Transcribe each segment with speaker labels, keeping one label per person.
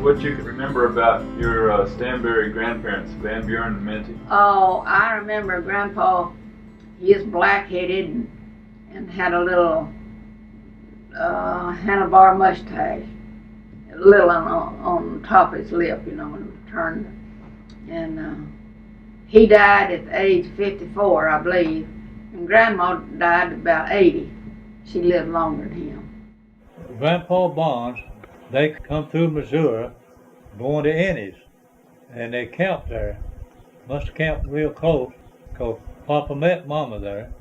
Speaker 1: what you can remember about your Stanbery grandparents, Van Buren and Minty.
Speaker 2: Oh, I remember Grandpa, he was black-headed and had a little handlebar mustache, a little on top of his lip, you know, when it turned. And he died at the age of 54, I believe. And Grandma died at about 80. She lived longer than him.
Speaker 3: Grandpa Bonds, they come through Missouri going to Ennis, and they camped there. Must have camped real close, because Papa met Mama there.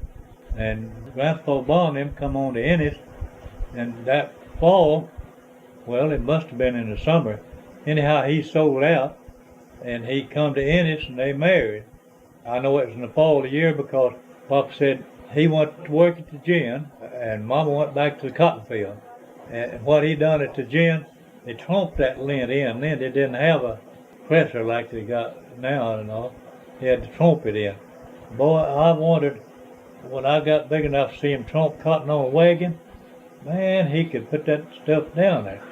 Speaker 3: And Grandpa Bond them come on to Ennis, and that fall, well, it must have been in the summer. Anyhow, he sold out, and he come to Ennis, and they married. I know it was in the fall of the year because Papa said he went to work at the gin, and Mama went back to the cotton field. And what he done at the gin, they trumped that lint in. Then they didn't have a presser like they got now and all. He had to trump it in. Boy, I wondered, when I got big enough to see him trump cotton on a wagon, man, he could put that stuff down there.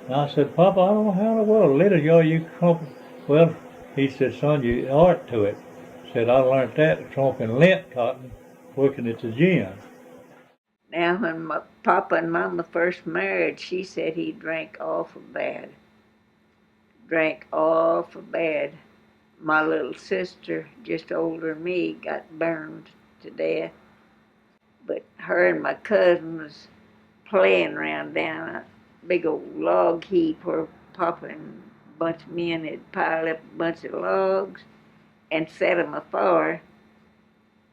Speaker 3: And I said, Papa, I don't know how in the world, little you trump. Well, he said, son, you art to it. Said, I learned that trumping lint cotton working at the gin.
Speaker 4: Now, when my Papa and Mama first married, she said he drank awful bad. Drank awful bad. My little sister, just older than me, got burned to death. But her and my cousin was playing around down a big old log heap where Papa and a bunch of men had piled up a bunch of logs and set them afire.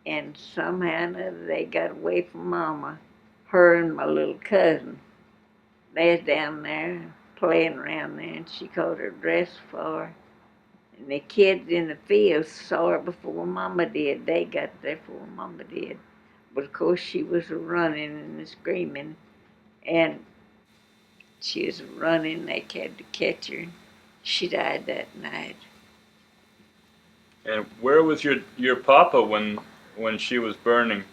Speaker 4: And somehow or another they got away from Mama, her and my little cousin. They was down there playing around there, and she caught her dress afire. And the kids in the field saw her before Mama did. They got there before Mama did. But of course she was running and screaming, and she was running. They had to catch her. She died that night.
Speaker 1: And where was your Papa when she was burning?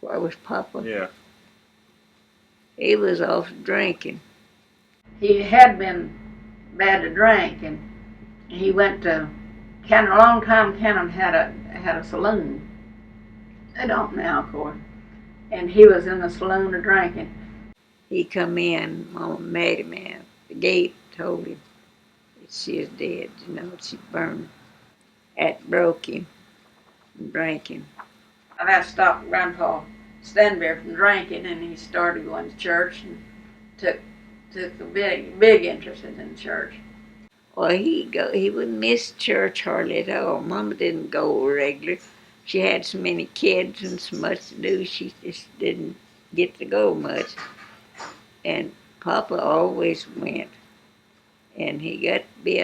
Speaker 4: Where was Papa?
Speaker 1: Yeah.
Speaker 4: He was off drinking.
Speaker 2: He had been bad to drink, and he went to Cannon. A long time Cannon had a saloon. They don't now, of course. And he was in the saloon a drinking.
Speaker 4: He come in, Mama made him out. The gate told him that she was dead, you know, she burned. That broke him from drinking.
Speaker 2: That stopped Grandpa Stanbery from drinking, and he started going to church and took a big interest in church.
Speaker 4: Well, he wouldn't miss church hardly at all. Mama didn't go regular. She had so many kids and so much to do, she just didn't get to go much. And Papa always went. And he got to be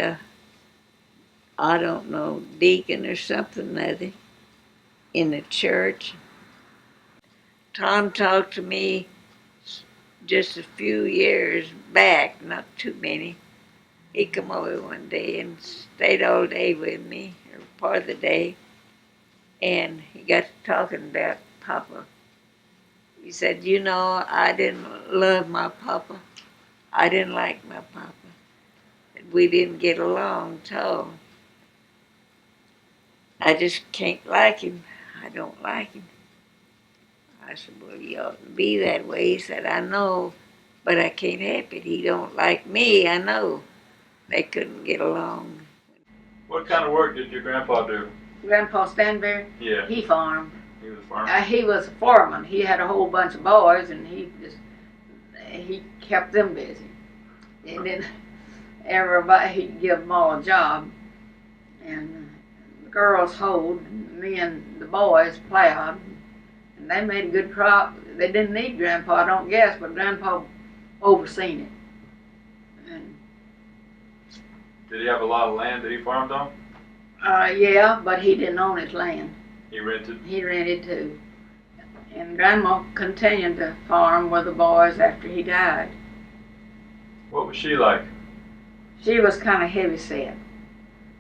Speaker 4: I don't know, deacon or something other in the church. Tom talked to me just a few years back, not too many. He come over one day and stayed all day with me, or part of the day, and he got to talking about Papa. He said, you know, I didn't love my Papa. I didn't like my Papa. We didn't get along at all. I just can't like him. I don't like him. I said, well, you ought to be that way. He said, I know, but I can't help it. He don't like me, I know. They couldn't get along.
Speaker 1: What kind of work did your grandpa do?
Speaker 2: Grandpa Stanbery?
Speaker 1: Yeah.
Speaker 2: He farmed.
Speaker 1: He was a farmer?
Speaker 2: He was a foreman. He had a whole bunch of boys, and he kept them busy. And then everybody, he'd give them all a job. And the girls hoed, and me and the boys plowed. And they made a good crop. They didn't need Grandpa, I don't guess, but Grandpa overseen it. And
Speaker 1: did he have a lot of land that he farmed on?
Speaker 2: yeah, but he didn't own his land.
Speaker 1: He rented?
Speaker 2: He rented too. And Grandma continued to farm with the boys after he died.
Speaker 1: What was she like?
Speaker 2: She was kind of heavy set.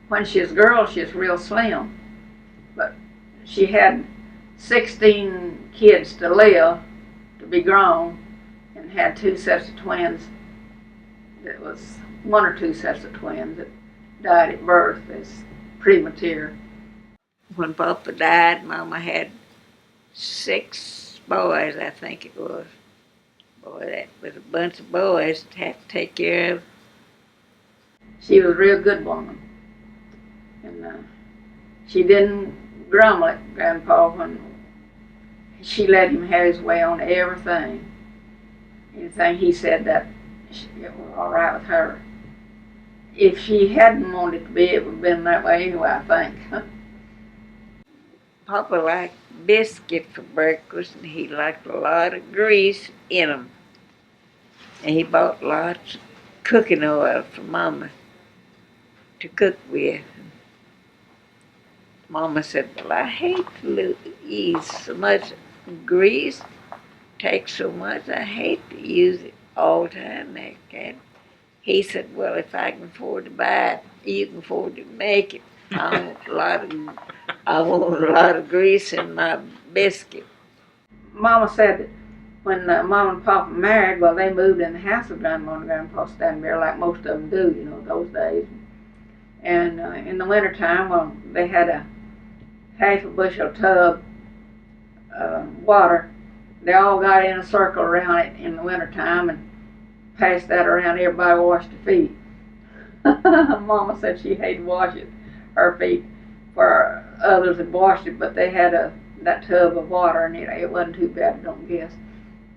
Speaker 2: When she was a girl, she was real slim. But she had 16 kids to live, to be grown, and had 2 sets of twins that was one or two sets of twins that died at birth as premature.
Speaker 4: When Papa died, Mama had 6 boys, I think it was. Boy, that was a bunch of boys to have to take care of.
Speaker 2: She was a real good woman. And she didn't grumble at Grandpa when she let him have his way on everything. Anything he said, that it was all right with her. If she hadn't wanted it to be, it would have been that way anyway, I think.
Speaker 4: Papa liked biscuit for breakfast, and he liked a lot of grease in them. And he bought lots of cooking oil for Mama to cook with. Mama said, well, I hate to use so much grease, take so much, I hate to use it all the time. He said, well, if I can afford to buy it, you can afford to make it. I want a lot of grease in my biscuit.
Speaker 2: Mama said that when Mama and Papa married, well, they moved in the house of Grandma and Grandpa Stanbery, like most of them do, those days. And in the wintertime, well, they had a half a bushel tub water. They all got in a circle around it in the wintertime and passed that around. Everybody washed their feet. Mama said she hated washing her feet, for others had washed it, but they had that tub of water, and it wasn't too bad, I don't guess.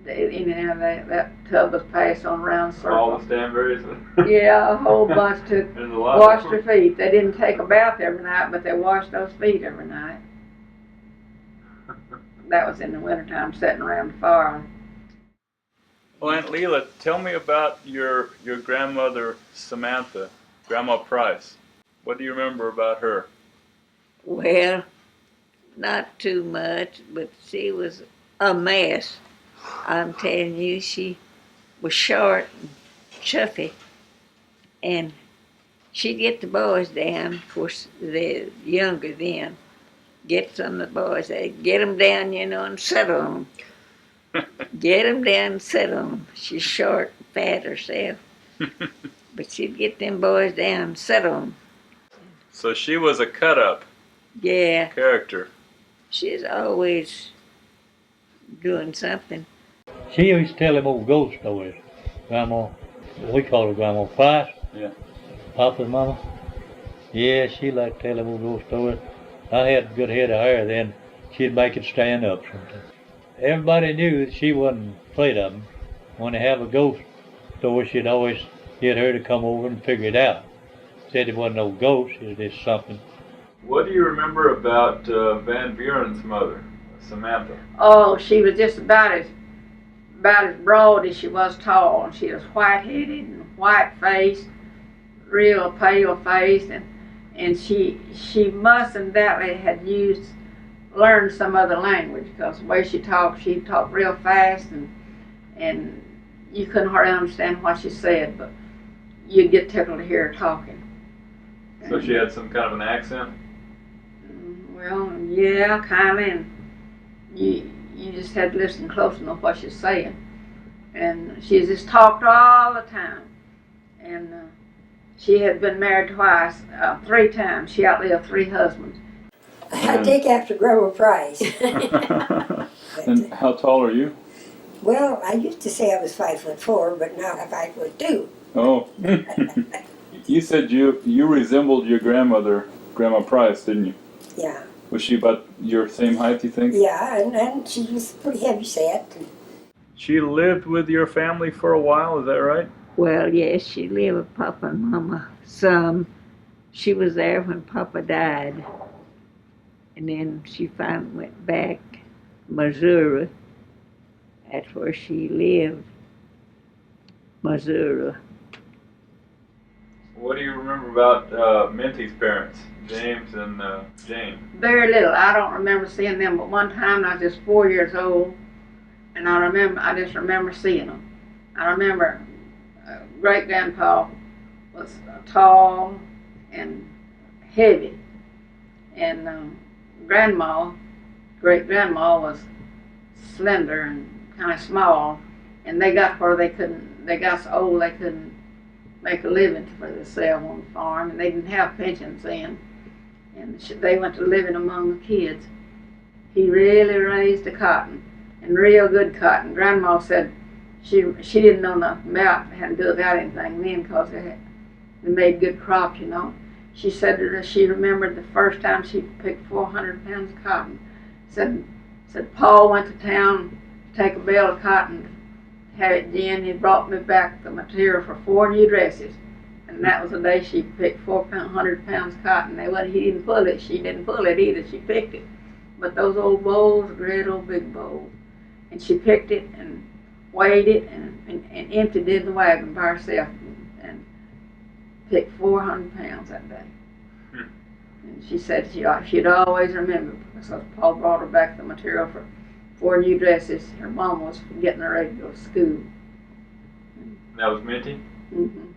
Speaker 2: Anyhow, that tub was passed on around the circle.
Speaker 1: All the Stanberys?
Speaker 2: Yeah, a whole bunch took, washed their feet. They didn't take a bath every night, but they washed those feet every night. That was in the wintertime, sitting around the fire.
Speaker 1: Well, Aunt Lela, tell me about your grandmother, Samantha, Grandma Price. What do you remember about her?
Speaker 4: Well, not too much, but she was a mess. I'm telling you, she was short and chuffy, and she'd get the boys down. Of course, they're younger then. Get some of the boys, they'd get them down, and settle on them. Get them down and settle on them. She's short and fat herself, but she'd get them boys down and settle on them.
Speaker 1: So she was a cut-up character.
Speaker 4: She's always doing something.
Speaker 3: She used to tell them old ghost stories. Grandma, we call her Grandma Price.
Speaker 1: Yeah.
Speaker 3: Papa's mama. Yeah, she liked to tell them old ghost stories. I had a good head of hair then. She'd make it stand up sometimes. Everybody knew that she wasn't afraid of them. When they have a ghost story, she'd always get her to come over and figure it out. Said it wasn't no ghost, it was just something.
Speaker 1: What do you remember about Van Buren's mother, Samantha?
Speaker 2: Oh, she was just about as broad as she was tall, and she was white-headed and white-faced, real pale-faced, and she must undoubtedly had learned some other language, because the way she talked real fast, and you couldn't hardly understand what she said, but you'd get tickled to hear her talking.
Speaker 1: So she had some kind of an accent?
Speaker 2: Well, yeah, kind of, and you just had to listen close to know what she's saying. And she just talked all the time. And she had been married twice, 3 times. She outlived 3 husbands.
Speaker 5: I take after Grandma Price.
Speaker 1: And how tall are you?
Speaker 5: Well, I used to say I was 5'4", but now I'm 5'2".
Speaker 1: Oh. You said you resembled your grandmother, Grandma Price, didn't you?
Speaker 5: Yeah.
Speaker 1: Was she about your same height, you think?
Speaker 5: Yeah, and she was pretty heavy set.
Speaker 1: She lived with your family for a while, is that right?
Speaker 4: Well, yes, she lived with Papa and Mama some. She was there when Papa died. And then she finally went back to Missouri. That's where she lived, Missouri.
Speaker 1: What do you remember about Minty's parents, James and Jane?
Speaker 2: Very little. I don't remember seeing them, but one time I was just 4 years old, and I just remember seeing them. I remember great-grandpa was tall and heavy, and great-grandma was slender and kind of small, and they got so old they couldn't make a living for themselves on the farm, and they didn't have pensions then. And they went to living among the kids. He really raised the cotton, and real good cotton. Grandma said she didn't know nothing about, hadn't dug out anything then, because they made good crops, you know. She said that she remembered the first time she picked 400 pounds of cotton. Said Paul went to town to take a bale of cotton, had it ginned. He brought me back the material for 4 new dresses. And that was the day she picked 400 pounds of cotton. He didn't pull it. She didn't pull it either. She picked it. But those old bowls, great old big bowls. And she picked it and weighed it and emptied it in the wagon by herself and picked 400 pounds that day. And she said she'd always remember, because Paul brought her back the material for 4 new dresses. Her mom was getting her ready to go to school.
Speaker 1: That was Minty?
Speaker 2: Mm-hmm.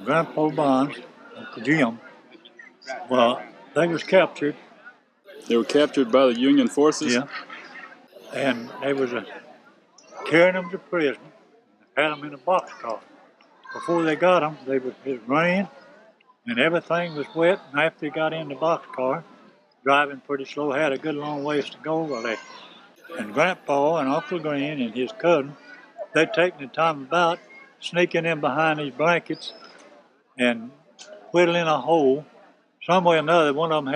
Speaker 3: Grandpa Bond, Uncle Jim, well, they was captured.
Speaker 1: They were captured by the Union forces?
Speaker 3: Yeah. And they was carrying them to prison, had them in a boxcar. Before they got them, it rained, and everything was wet. And after they got in the boxcar, driving pretty slow, had a good long ways to go. And Grandpa and Uncle Green and his cousin, they'd taken the time about sneaking in behind these blankets and whittling a hole. Some way or another, one of them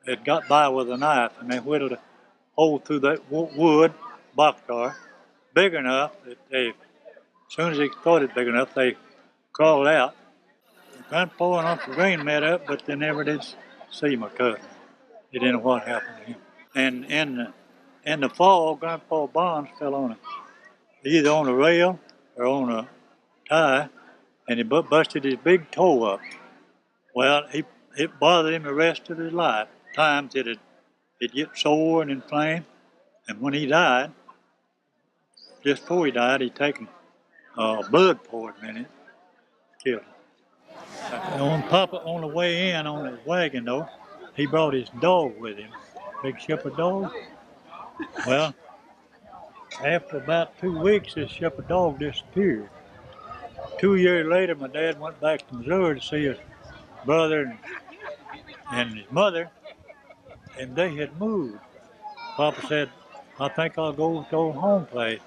Speaker 3: had got by with a knife, and they whittled a hole through that wood boxcar, big enough that as soon as they thought it big enough, they crawled out. Grandpa and Uncle Green met up, but they never did see my cousin. They didn't know what happened to him. And in the fall, Grandpa Bonds fell on either on a rail or on a tie, and he busted his big toe up. Well, it bothered him the rest of his life. Times it'd get sore and inflamed, and when he died, just before he died, he'd taken blood poured in it, killed him. On the way in on his wagon though, he brought his dog with him, big shepherd dog. Well, after about 2 weeks, this shepherd dog disappeared. 2 years later, my dad went back to Missouri to see his brother and his mother, and they had moved. Papa said, I think I'll go to old home place.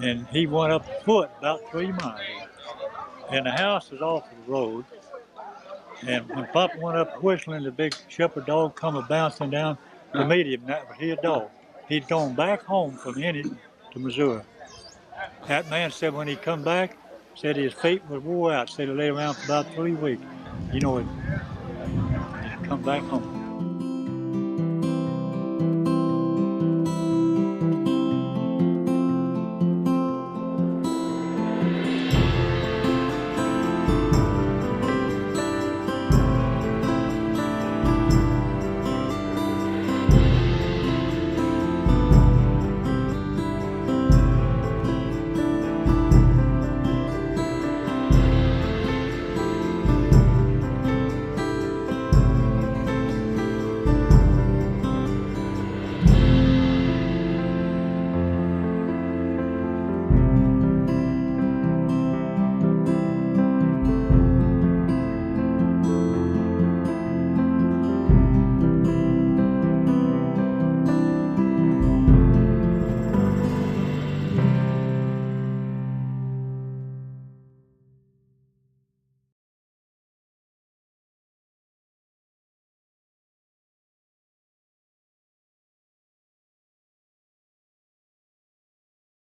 Speaker 3: And he went up foot about 3 miles. And the house is off the road. And when Papa went up whistling, the big shepherd dog come bouncing down to meet him. That was his dog. He'd gone back home from Enid to Missouri. That man said when he come back, said his feet were wore out. Said he lay around for about 3 weeks. You know, he'd come back home.